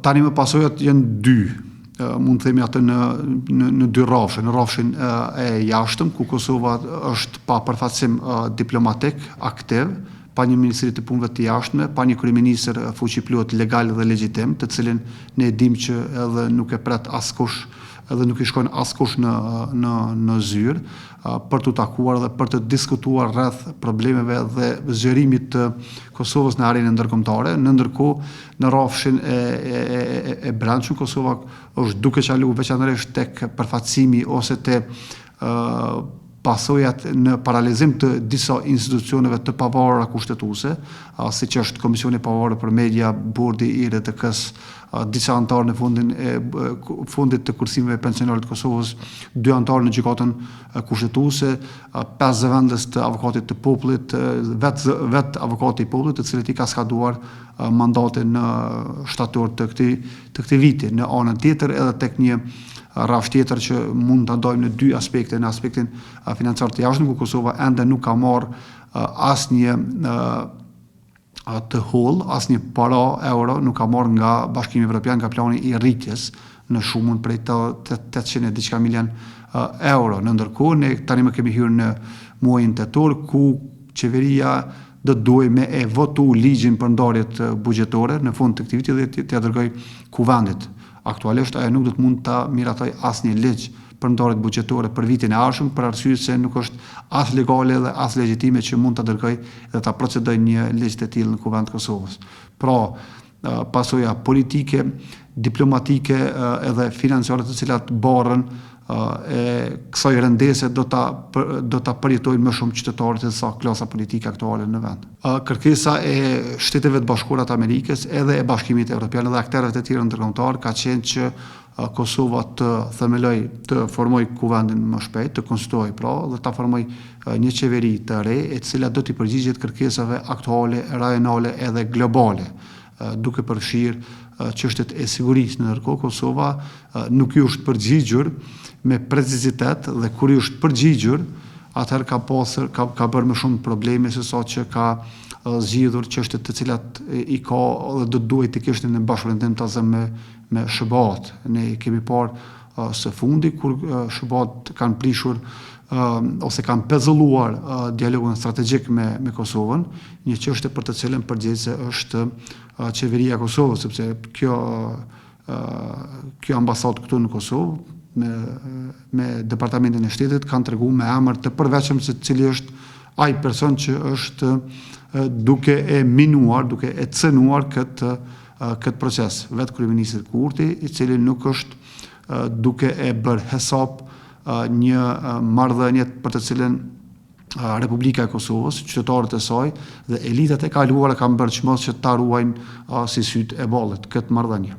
Tani më pasojat janë dy. Mund të themi atë në dy rrafshe, në rrafshin e jashtëm, ku Kosova është pa përfaqësim diplomatik aktiv, pa një ministri të punëve të jashtme, pa një kryeministër fuqiplot legal dhe legjitim, të cilin ne e dim që edhe nuk e pret askush, edhe nuk i shkon askush në zyrë, për të takuar dhe për të diskutuar rreth problemeve dhe zgjerimit të Kosovës në arenën ndërkombëtare. Në ndërkohë, në rrafshin e brendshëm, Kosova është duke qalu veçanërisht tek përfaqësimi ose te pasojat në paralizim të disa institucioneve të pavarura kushtetuese, siç është Komisioni i Pavarur për Media, Bordi i RTK-s, disa antarë në fundit të kursimeve pensionarit të Kosovës, 2 antarë në gjykatën kushtetuese, 5 zëvendës të avokatit të popullit, vet avokati i popullit, të cilët i ka skaduar mandatin në shtator të këtij viti. Në anën tjetër, edhe tek një rrafsh tjetër që mund ta ndajmë në dy aspekte, në aspektin financiar të jashtëm, ku Kosova ende nuk ka marrë asnjë të holl, asnjë para euro nuk ka marrë nga Bashkimi Evropian, nga plani i rritjes në shumën prej 800 diçka milion euro. Në ndërkohë, ne tani më kemi hyrë në muajin tetor, ku qeveria do të duhej me e votu ligjin për ndarjet buxhetore në fund të këtij viti dhe t'ia dërgoj kuvendit. Aktualisht ajo nuk do të mund ta miratoj asnjë ligj për ndarjet buxhetore për vitin e ardhshëm, për arsye se nuk është as legale dhe as legjitime që mund ta dërgoj dhe ta procedoj një ligj të tillë në kuvend të Kosovës. Pra, pasoja politike, diplomatike edhe financiare të cilat barrën e kësaj rëndese do ta përjetojnë më shumë qytetarët e sa klasa politike aktuale në vend. Kërkesa e Shteteve të Bashkuara të Amerikës edhe e Bashkimit Evropian dhe aktorëve të tjerë ndërkombëtar ka qenë që Kosova të themeloj, të formoj kuvendin më shpejt, të konstituoj pra, dhe ta formoj një qeveri të re, e cila do t'i përgjigjet kërkesave aktuale, rajonale edhe globale, duke përfshirë çështjet e sigurisë. Ndërkohë Kosova nuk i është përgjigjur me precizitet dhe kur i është përgjigjur, atëherë ka bërë më shumë probleme se sa që ka zgjidhur çështjet të cilat i ka dhe do duhet të kishte në bashkëpuntim të me SHBA-t. Ne kemi parë së fundi kur SHBA-t kanë prishur ose kanë pezulluar dialogun strategjik me Kosovën, një çështje për të cilën përgjegjëse është qeveria e Kosovës, sepse kjo ambasadë këtu në Kosovë me Departamentin e Shtetit kanë treguar me emër të përveçëm se cili është ai person që është duke e minuar, duke e cënuar këtë proces. Vetë kryeministri Kurti, i cili nuk është duke e bërë hesap një marrëdhënie për të cilën Republika e Kosovës, qytetarët e saj dhe elitat e kaluara kanë bërë çmos që ta ruajnë si sytë e ballit këtë marrëdhënie.